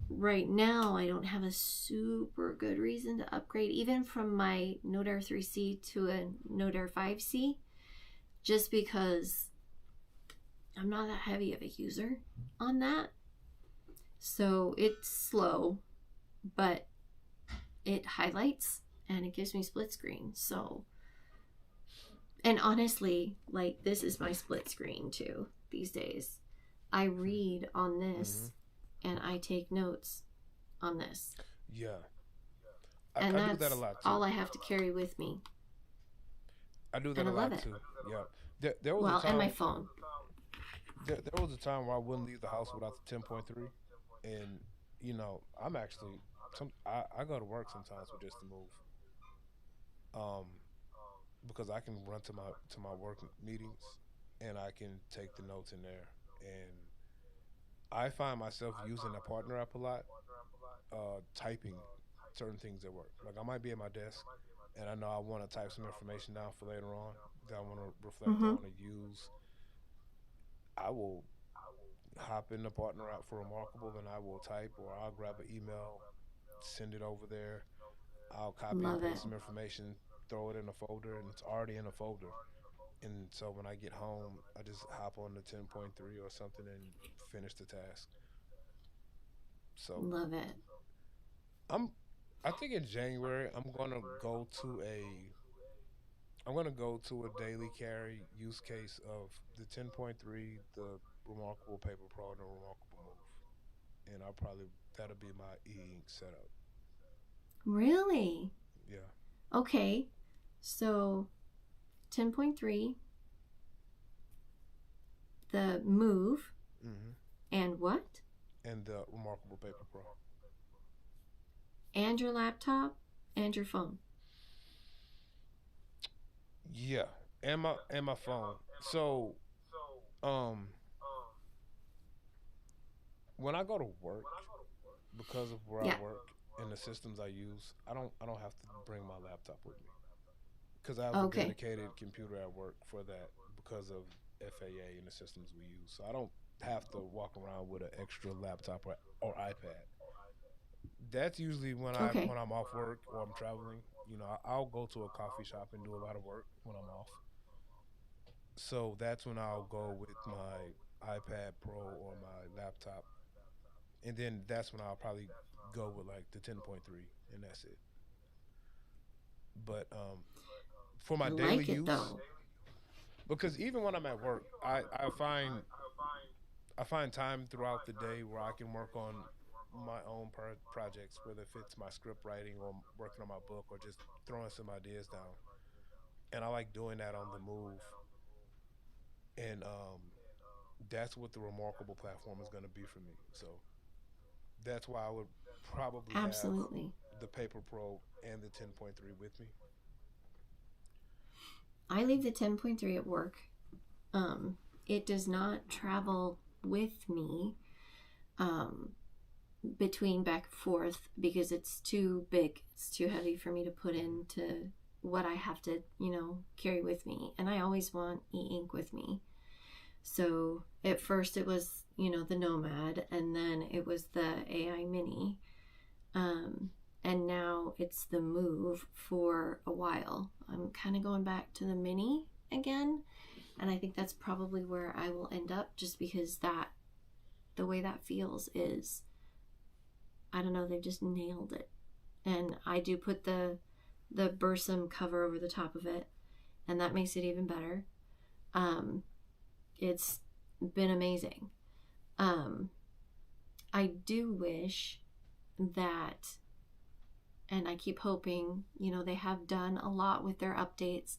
right now, I don't have a super good reason to upgrade, even from my Note Air 3C to a Note Air 5C, just because I'm not that heavy of a user on that. So it's slow, but it highlights and it gives me split screen. So, and honestly, like this is my split screen too these days. I read on Hmm. this and I take notes on this. Yeah, And I do that a that's lot all too. I have to carry with me. I do that And a I love lot it. too. Yeah. There was a Well, and my time. phone. There was a time where I wouldn't leave the house without the 10.3, and I'm actually I go to work sometimes with just the move, um, because I can run to my work meetings, and I can take the notes in there, and I find myself using the partner app a lot, typing certain things at work. Like I might be at my desk, and I know I want to type some information down for later on that I want to reflect Mm-hmm. on and use. I will hop in the partner app for Remarkable, and I will type, or I'll grab an email, send it over there. I'll copy and Love it. paste some information, throw it in a folder, and it's already in a folder. And so when I get home, I just hop on the 10.3 or something and finish the task. So Love it. I'm, I think in January I'm gonna go to a daily carry use case of the 10.3, the Remarkable Paper Pro, and the Remarkable Move, and that'll be my e-ink setup. Really? Yeah. Okay. So 10.3, the move, Hmm. and what? And the Remarkable Paper Pro. And your laptop and your phone. Yeah, and my phone. So, um, when I go to work, because of where I Yeah. work and the systems I use, I don't have to bring my laptop with me because I have a Okay. dedicated computer at work for that because of FAA and the systems we use. So I don't have to walk around with an extra laptop or iPad. That's usually Okay. when I'm off work or I'm traveling. I'll go to a coffee shop and do a lot of work when I'm off. So that's when I'll go with my iPad Pro or my laptop, and then that's when I'll probably go with like the 10.3, and that's it. But for my I daily like it use, though. because even when I'm at work, I find time throughout the day where I can work on my own projects, whether if it's my script writing or working on my book or just throwing some ideas down. And I like doing that on the move, and that's what the Remarkable platform is going to be for me. So that's why I would probably have Absolutely. the Paper Pro and the 10.3 with me. I leave the 10.3 at work. it does not travel with me between back and forth because it's too big. It's too heavy for me to put into what I have to, carry with me. And I always want e-ink with me. So at first it was, the Nomad, and then it was the AI Mini. And now it's the Move for a while. I'm kind of going back to the Mini again. And I think that's probably where I will end up, just because the way that feels is, I don't know, they've just nailed it. And I do put the Bursum cover over the top of it, and that makes it even better. It's been amazing. I do wish that, and I keep hoping, they have done a lot with their updates,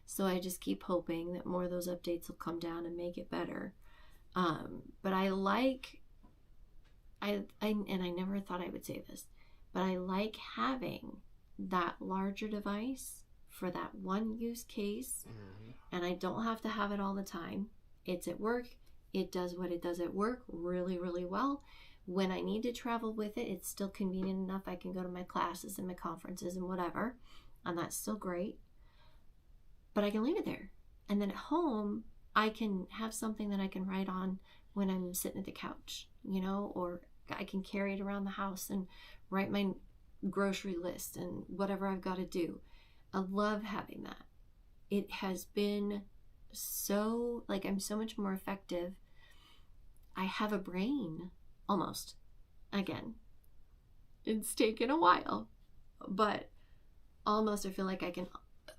so I just keep hoping that more of those updates will come down and make it better. But I never thought I would say this, but I like having that larger device for that one use case. And I don't have to have it all the time. It's at work. It does what it does at work really, really well. When I need to travel with it, it's still convenient enough. I can go to my classes and my conferences and whatever, and that's still great. But I can leave it there. And then at home, I can have something that I can write on when I'm sitting at the couch, or I can carry it around the house and write my grocery list and whatever I've got to do. I love having that. It has been so, I'm so much more effective. I have a brain, almost. Again, it's taken a while, but almost I feel like I can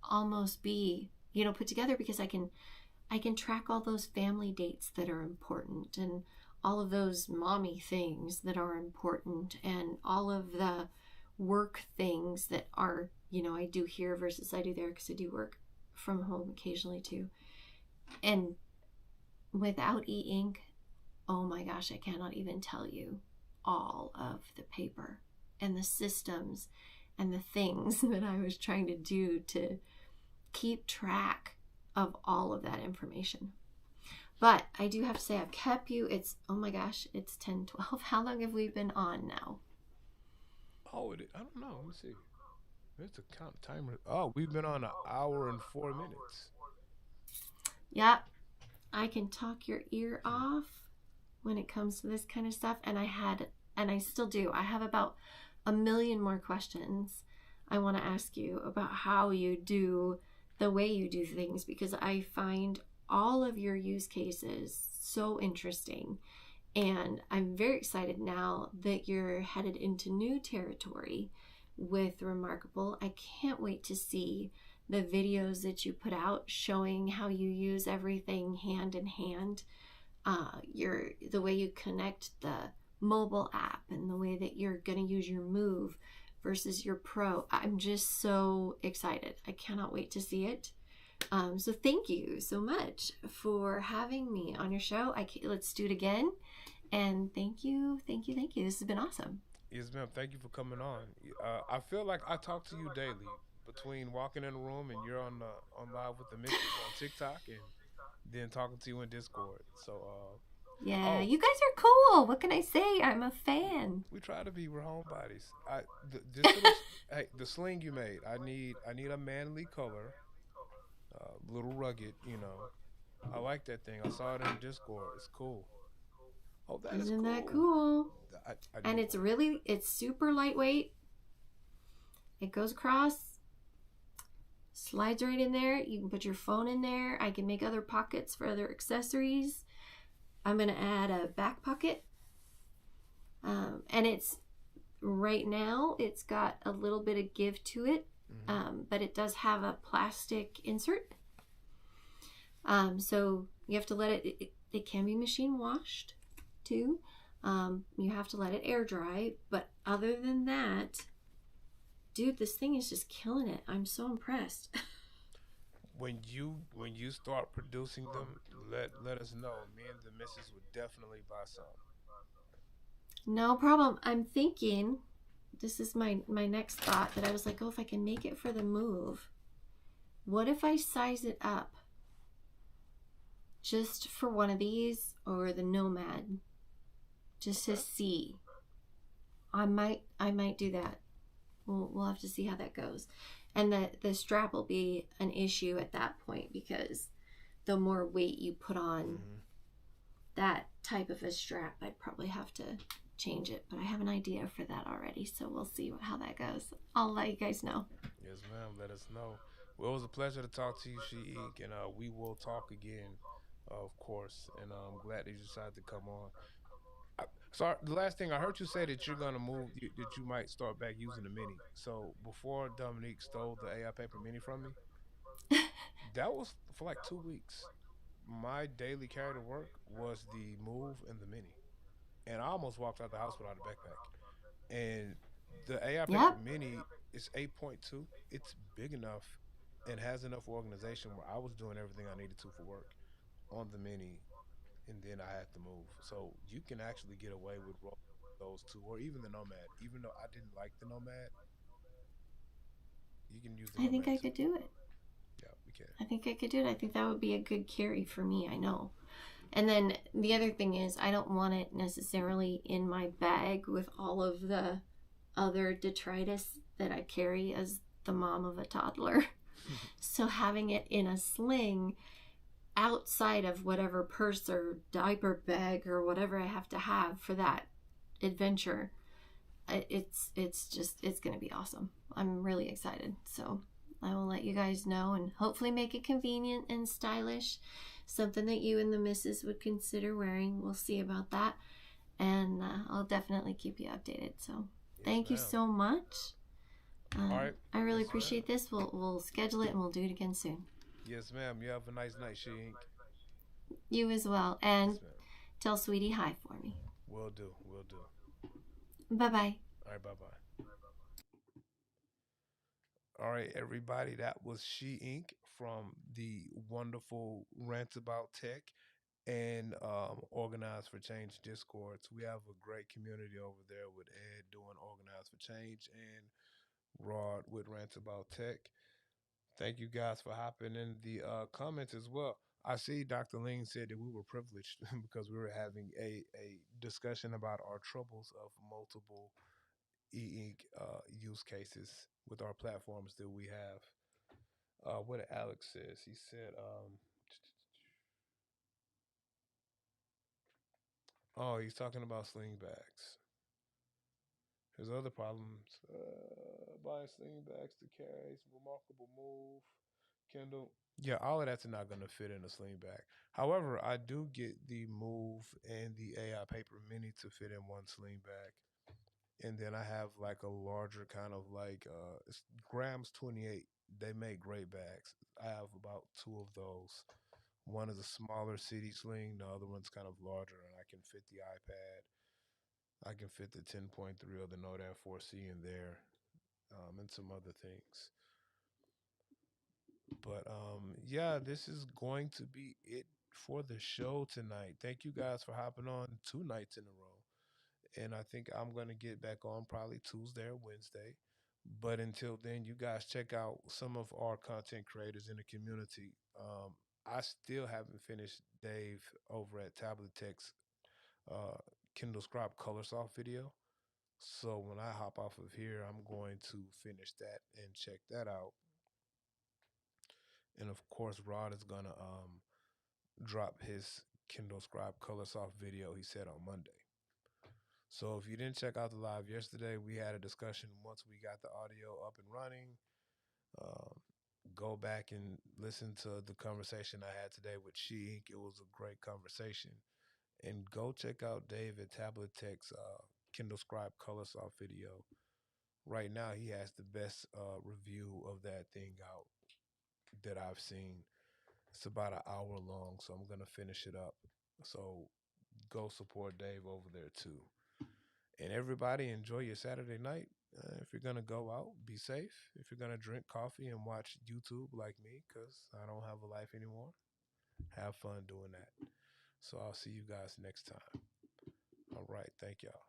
almost be, put together, because I can track all those family dates that are important, and all of those mommy things that are important, and all of the work things that are, I do here versus I do there, because I do work from home occasionally too. And without e-ink, oh my gosh, I cannot even tell you all of the paper and the systems and the things that I was trying to do to keep track of all of that information. But I do have to say, I've kept you. Oh my gosh, it's 10:12. How long have we been on now? Oh, I don't know. Let me see. There's a count timer. Oh, we've been on 1 hour and 4 minutes. Yeah, I can talk your ear off when it comes to this kind of stuff. And I still do. I have about a million more questions I want to ask you about how you do the way you do things, because I find all of your use cases so interesting. And I'm very excited now that you're headed into new territory with Remarkable. I can't wait to see the videos that you put out showing how you use everything hand in hand. The way you connect the mobile app, and the way that you're going to use your Move versus your Pro. I'm just so excited. I cannot wait to see it. So thank you so much for having me on your show. Let's do it again. And thank you. This has been awesome. Yes, ma'am. Thank you for coming on. I feel like I talk to you daily between walking in the room and you're on live with the missus on TikTok, and then talking to you in Discord. So, Yeah, oh, you guys are cool. What can I say? I'm a fan. we try to be. We're homebodies. Just for the, hey, the sling you made. I need a manly color, little rugged. I like that thing. I saw it in Discord. It's cool. Oh, that is Isn't that cool. cool? I And need one. it's super lightweight. It goes across, slides right in there. You can put your phone in there. I can make other pockets for other accessories. I'm going to add a back pocket. And right now, it's got a little bit of give to it, but it does have a plastic insert. So you have to let it can be machine washed too. You have to let it air dry, but other than that, dude, this thing is just killing it. I'm so impressed. When you start producing them, let us know. Me and the missus would definitely buy some. No problem. I'm thinking, this is my next thought, that I was like, oh, if I can make it for the Move, what if I size it up just for one of these or the Nomad, just to Okay. see. I might do that. We'll have to see how that goes. And the strap will be an issue at that point because the more weight you put on Hmm. that type of a strap, I'd probably have to change it. But I have an idea for that already, so we'll see how that goes. I'll let you guys know. Yes, ma'am. Let us know. Well, it was a pleasure to talk to you, She Ink, and we will talk again, of course. And I'm glad that you decided to come on. Sorry, the last thing I heard you say that you're gonna move, that you might start back using the mini. So before Dominique stole the AI paper mini from me, that was for like 2 weeks. My daily carry to work was the move and the mini, and I almost walked out the house without a backpack. And the AI paper Yep. mini is 8.2. It's big enough and has enough organization where I was doing everything I needed to for work on the mini, and then I had to move. So you can actually get away with those two, or even the Nomad. Even though I didn't like the Nomad, you can use the I think Nomad I too. could do it. Yeah, we can. I think I could do it. I think that would be a good carry for me. I know. And then the other thing is, I don't want it necessarily in my bag with all of the other detritus that I carry as the mom of a toddler. So having it in a sling outside of whatever purse or diaper bag or whatever I have to have for that adventure, it's going to be awesome. I'm really excited. So I will let you guys know and hopefully make it convenient and stylish. Something that you and the missus would consider wearing. We'll see about that. And I'll definitely keep you updated. So Yes, thank you ma'am. so much. All right. I really Yes, ma'am. appreciate this. We'll schedule it and we'll do it again soon. Yes, ma'am. You have a nice night, She Ink. You as well. And Yes, ma'am. tell Sweetie hi for me. Will do. Will do. Bye bye. All right. Bye bye. All right, everybody. That was She Ink from the wonderful Rant About Tech and Organized for Change Discords. We have a great community over there with Ed doing Organized for Change and Rod with Rant About Tech. Thank you guys for hopping in the comments as well. I see Dr. Ling said that we were privileged because we were having a discussion about our troubles of multiple e-ink use cases with our platforms that we have. What Alex says, he said, oh, he's talking about sling bags. His other problems, buying sling bags to carry, remarkable move, Kindle. Yeah, all of that's not going to fit in a sling bag. However, I do get the move and the AI paper mini to fit in one sling bag. And then I have like a larger kind of like it's grams 28. They make great bags. I have about two of those. One is a smaller city sling, the other one's kind of larger, and I can fit the iPad. I can fit the 10.3 or the Note Air 4C in there, and some other things. But yeah, this is going to be it for the show tonight. Thank you guys for hopping on 2 nights in a row. And I think I'm going to get back on probably Tuesday or Wednesday. But until then, you guys check out some of our content creators in the community. I still haven't finished Dave over at Tablet Tech's uh, Kindle Scribe Colorsoft video. So when I hop off of here, I'm going to finish that and check that out. And of course, Rod is gonna drop his Kindle Scribe Colorsoft video. He said on Monday. So if you didn't check out the live yesterday, we had a discussion once we got the audio up and running. Um, go back and listen to the conversation I had today with She Ink. It was a great conversation. And go check out Dave at Tablet Tech's Kindle Scribe Colorsoft video. Right now, he has the best review of that thing out that I've seen. It's about an hour long, so I'm gonna finish it up. So go support Dave over there too. And everybody enjoy your Saturday night. If you're gonna go out, be safe. If you're gonna drink coffee and watch YouTube like me, because I don't have a life anymore, have fun doing that. So I'll see you guys next time. All right, thank y'all.